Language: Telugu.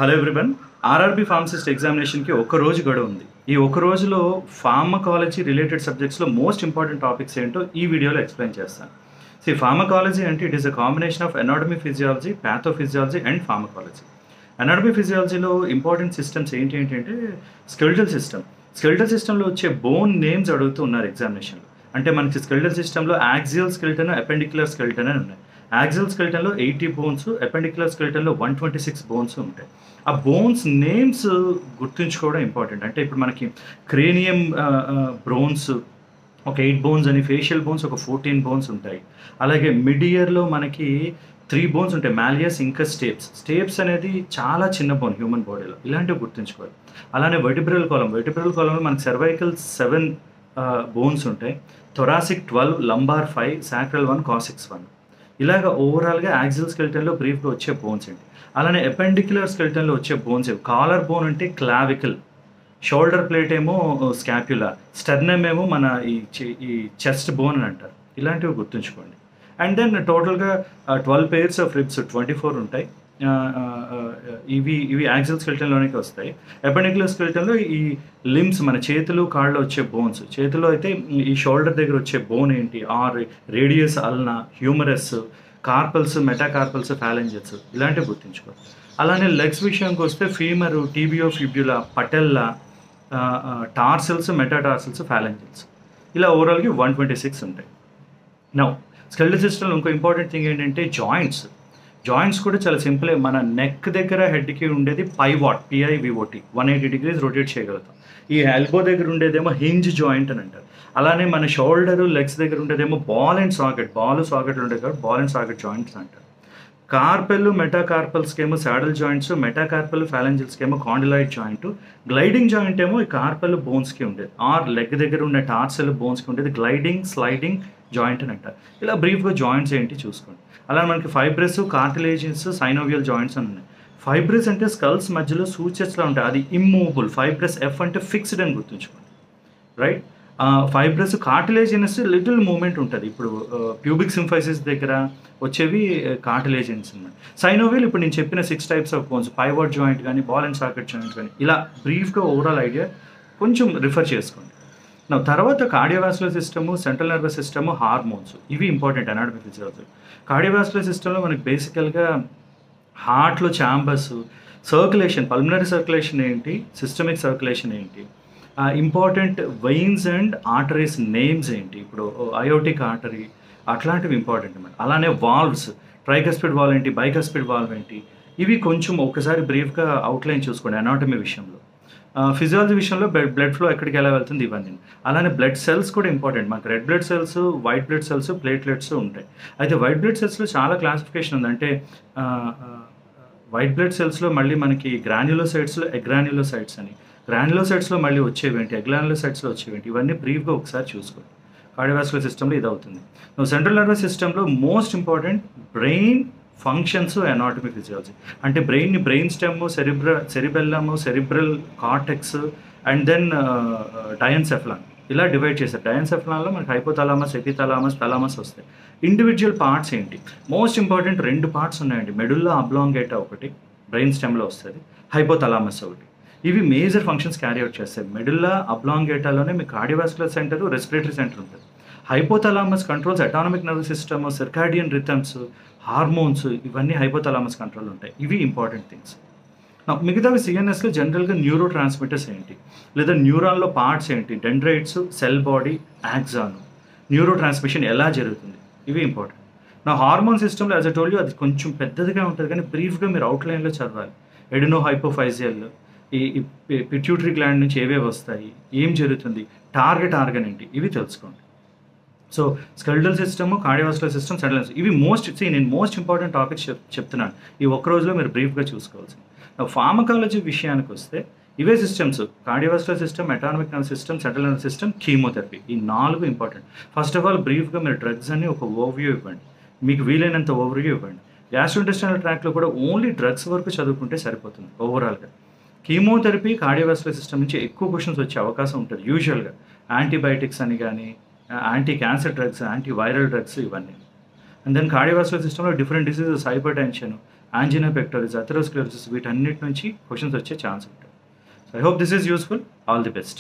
Hello everyone. ఆర్ఆర్బీ ఫార్మసిస్ట్ ఎగ్జామినేషన్కి ఒక రోజు గడువు ఉంది. ఈ ఒక రోజులో ఫార్మకాలజీ రిలేటెడ్ సబ్జెక్ట్స్లో మోస్ట్ ఇంపార్టెంట్ టాపిక్స్ ఏంటో ఈ వీడియోలో ఎక్స్ప్లెయిన్ చేస్తాను. ఫార్మకాలజీ అంటే it is a combination of anatomy physiology, pathophysiology and pharmacology. Anatomy ఫిజియాలజీలో ఇంపార్టెంట్ సిస్టమ్స్ ఏంటంటే స్కెలిటల్ సిస్టమ్. స్కెలిటల్ సిస్టంలో వచ్చే బోన్ నేమ్స్ అడుగుతూ ఉన్నారు ఎగ్జామినేషన్లో. అంటే మనకి స్కెలిటల్ సిస్టంలో యాక్సియల్ స్కెలిటన్, అపెండిక్యులర్ స్కెలిటన్ అని ఉన్నాయి. యాక్సియల్ స్కెలిటన్లో 80 బోన్స్, అపెండిక్యులర్ స్కెలిటన్లో 126 బోన్స్ ఉంటాయి. ఆ బోన్స్ నేమ్స్ గుర్తుంచుకోవడం ఇంపార్టెంట్. అంటే ఇప్పుడు మనకి క్రేనియం బోన్స్ ఒక 8 బోన్స్ అని, ఫేషియల్ బోన్స్ ఒక 14 బోన్స్ ఉంటాయి. అలాగే మిడ్ ఇయర్లో మనకి 3 బోన్స్ ఉంటాయి, మాలియస్ ఇంకా స్టేప్స్ అనేది చాలా చిన్న బోన్ హ్యూమన్ బాడీలో. ఇలాంటివి గుర్తుంచుకోవాలి. అలానే వెర్టిబ్రల్ కాలంలో మనకి సర్వైకల్ 7 బోన్స్ ఉంటాయి, థొరాసిక్ 12, లంబార్ 5, సాక్రల్ 1, కాసిక్స్ 1. ఇలాగ ఓవరాల్గా యాక్సియల్ స్కెలిటన్లో బ్రీఫ్గా వచ్చే బోన్స్ ఏంటి. అలానే అపెండిక్యులర్ స్కెలిటన్లో వచ్చే బోన్స్ ఏవి. కాలర్ బోన్ అంటే క్లావికల్, షోల్డర్ ప్లేట్ ఏమో స్కాప్యులా, స్టర్నమ్ ఏమో మన ఈ చెస్ట్ బోన్ అని అంటారు. ఇలాంటివి గుర్తుంచుకోండి. అండ్ దెన్ టోటల్గా 12 pairs ఆఫ్ రిబ్స్ 24 ఉంటాయి. ఇవి యాక్సియల్ స్కెలిటన్లోనికి వస్తాయి. అపెండిక్యులర్ స్కెలిటన్లో ఈ లిమ్స్, మన చేతులు కాళ్ళు వచ్చే బోన్స్. చేతిలో అయితే ఈ షోల్డర్ దగ్గర వచ్చే బోన్ ఏంటి, radius ulna, humorous, carpals, metacarpals, phalanges, ఇలాంటివి గుర్తుంచుకోవాలి. అలానే లెగ్స్ విషయానికి వస్తే ఫీమరు, టీబియో ఫిబ్యులా, పటెల్లా, టార్సల్స్, మెటాటార్సల్స్, ఫాలెంజెస్, ఇలా ఓవరాల్గా 126 ఉంటాయి. నౌ స్కెలిటల్ సిస్టంలో ఇంకో ఇంపార్టెంట్ థింగ్ ఏంటంటే జాయింట్స్ కూడా చాలా సింపులే. మన నెక్ దగ్గర హెడ్కి ఉండేది పైవాట్, PIVOT, 180 degrees రొటేట్ చేయగలుగుతాం. ఈ ఎల్బో దగ్గర ఉండేదేమో హింజ్ జాయింట్ అని అంటారు. అలానే మన షోల్డర్, లెగ్స్ దగ్గర ఉండేదేమో బాల్ అండ్ సాకెట్, సాకెట్లు ఉండేది కాబట్టి బాల్ అండ్ సాకెట్ జాయింట్స్ అంటారు. కార్పెల్, మెటాకార్పల్స్కి ఏమో సాడల్ జాయింట్స్, మెటాకార్పల్, ఫాలెంజిల్స్కి ఏమో కాండిలాయిడ్ జాయింట్. గ్లైడింగ్ జాయింట్ ఏమో ఈ కార్పెల్ బోన్స్కి ఉండేది, లెగ్ దగ్గర ఉన్న టార్సల్ బోన్స్కి ఉండేది గ్లైడింగ్, స్లైడింగ్ జాయింట్ అని అంటారు. ఇలా బ్రీఫ్గా జాయింట్స్ ఏంటి చూసుకోండి. అలా మనకి ఫైబ్రస్, కార్టిలేజియన్స్, సైనోవియల్ జాయింట్స్ అని ఉన్నాయి. ఫైబ్రస్ అంటే స్కల్స్ మధ్యలో సూచెస్లా ఉంటాయి, అది ఇమ్మూవబుల్. ఫైబ్రస్ F అంటే ఫిక్స్డ్ అని గుర్తుంచుకోండి, రైట్. ఫైబ్రస్, కార్టిలేజియన్స్ లిటిల్ మూమెంట్ ఉంటుంది. ఇప్పుడు ప్యూబిక్ సింఫైసిస్ దగ్గర వచ్చేవి కార్టిలేజియన్స్ అన్నమాట. సైనోవియల్ ఇప్పుడు నేను చెప్పిన 6 types of bones, pivot joint కానీ, బాల్ అండ్ సాకెట్ జాయింట్ కానీ, ఇలా బ్రీఫ్గా ఓవరాల్ ఐడియా కొంచెం రిఫర్ చేసుకోండి. తర్వాత cardiovascular system, central nervous system, hormones, ఇవి ఇంపార్టెంట్ ఎనాటమీ ఫిజియాలజీ. కార్డియోవాస్కులర్ సిస్టంలో మనకి బేసికల్గా హార్ట్లో ఛాంబర్స్, సర్క్యులేషన్, పల్మనరీ సర్క్యులేషన్ ఏంటి, సిస్టమిక్ సర్క్యులేషన్ ఏంటి, important veins and arteries names ఏంటి, ఇప్పుడు అయోటిక్ ఆర్టరీ, అట్లాంటివి ఇంపార్టెంట్ అన్నమాట. అలానే వాల్వ్స్, ట్రైకస్పిడ్ వాల్వ్ ఏంటి, బైకస్పిడ్ వాల్వ్ ఏంటి, ఇవి కొంచెం ఒకసారి బ్రీఫ్గా అవుట్లైన్ చూసుకోండి ఎనాటమీ విషయంలో. ఫిజియాలజీ విషయంలో బ్లడ్ ఫ్లో ఎక్కడికి ఎలా వెళ్తుంది ఇవన్నీ. అలానే బ్లడ్ సెల్స్ కూడా ఇంపార్టెంట్. మనకు red blood cells, white blood cells, platelets ఉంటాయి. అయితే వైట్ బ్లడ్ సెల్స్లో చాలా క్లాసిఫికేషన్ ఉంది. అంటే వైట్ బ్లడ్ సెల్స్లో మళ్ళీ మనకి గ్రాన్యులోసైట్స్లో ఎగ్రాన్యులోసైట్స్ అని, గ్రాన్యులోసైట్స్లో మళ్ళీ వచ్చేవేంటి, ఎగ్రాన్యులోసైట్స్లో వచ్చేవేంటి, ఇవన్నీ బ్రీఫ్గా ఒకసారి చూసుకోండి. కార్డియోవాస్కులర్ సిస్టంలో ఇది అవుతుంది. సెంట్రల్ నర్వస్ సిస్టంలో most important brain functions, anatomy physiology. అంటే brain stem, cerebellum, cerebral cortex and then diencephalon, ఇలా డివైడ్ చేశారు. డయన్సెఫలాన్లో మనకి హైపోథాలమస్, ఎపిథాలమస్, థాలమస్ వస్తాయి. ఇండివిజువల్ పార్ట్స్ ఏంటి, మోస్ట్ ఇంపార్టెంట్ 2 parts ఉన్నాయండి. మెడుల్లా అబ్లాంగేటా ఒకటి బ్రెయిన్ స్టెమ్లో వస్తుంది, హైపోథాలమస్ ఒకటి. ఇవి మేజర్ ఫంక్షన్స్ క్యారీ అవుట్ చేస్తాయి. మెడుల్లా అబ్లాంగేటాలోనే మీకు కార్డియోవాస్కులర్ సెంటర్, రెస్పిరేటరీ సెంటర్ ఉంటుంది. Hypothalamus controls autonomic nervous system, circadian rhythms, hormones, ఇవన్నీ హైపోథాలమస్ కంట్రోల్ ఉంటాయి. ఇవి ఇంపార్టెంట్ థింగ్స్. మిగతావి CNSలో జనరల్గా న్యూరో ట్రాన్స్మిటర్స్ ఏంటి, లేదా న్యూరాన్లో పార్ట్స్ ఏంటి, dendrites, cell body, axon, neuro transmission ఎలా జరుగుతుంది, ఇవి ఇంపార్టెంట్. హార్మోన్ సిస్టంలో యాజ్ ఐ టోల్డ్ యూ అది కొంచెం పెద్దదిగా ఉంటుంది, కానీ బ్రీఫ్గా మీరు అవుట్లైన్లో చదవాలి. ఎడినో హైపోఫైజియల్, ఈ పిట్యూటరీ గ్లాండ్ నుంచి ఏవేవి వస్తాయి, ఏం జరుగుతుంది, టార్గెట్ ఆర్గన్ ఏంటి, ఇవి తెలుసుకోండి. Skeletal system, cardiovascular system, central nervous, ఇవి నేను మోస్ట్ ఇంపార్టెంట్ టాపిక్స్ చెప్తున్నాను. ఈ ఒక్క రోజులో మీరు బ్రీఫ్గా చూసుకోవాల్సింది. ఫార్మకాలజీ విషయానికి వస్తే ఇవే systems, cardiovascular system, autonomic nervous system, central nervous system, chemotherapy, ఈ 4 ఇంపార్టెంట్. ఫస్ట్ ఆఫ్ ఆల్ బ్రీఫ్గా మీరు డ్రగ్స్ అని ఒక ఓవర్వ్యూ ఇవ్వండి, మీకు వీలైనంత ఓవర్వ్యూ ఇవ్వండి. గ్యాస్ట్రోఇంటెస్టైనల్ ట్రాక్లో కూడా ఓన్లీ డ్రగ్స్ వరకు చదువుకుంటే సరిపోతుంది ఓవరాల్గా. కీమోథెరపీ, కార్డియోవాస్కులర్ సిస్టమ్ నుంచి ఎక్కువ క్వశ్చన్స్ వచ్చే అవకాశం ఉంటుంది యూజువల్గా. యాంటీబయాటిక్స్ అని కానీ, anti cancer drugs, anti viral drugs, ఇవన్నీ. అండ్ దెన్ కార్డియోవాస్కులర్ సిస్టంలో different diseases, hyper tension, angina pectoris, atherosclerosis, వీటన్నిటి నుంచి క్వశ్చన్స్ వచ్చే ఛాన్స్ ఉంటుంది. So I hope this is useful. All the best.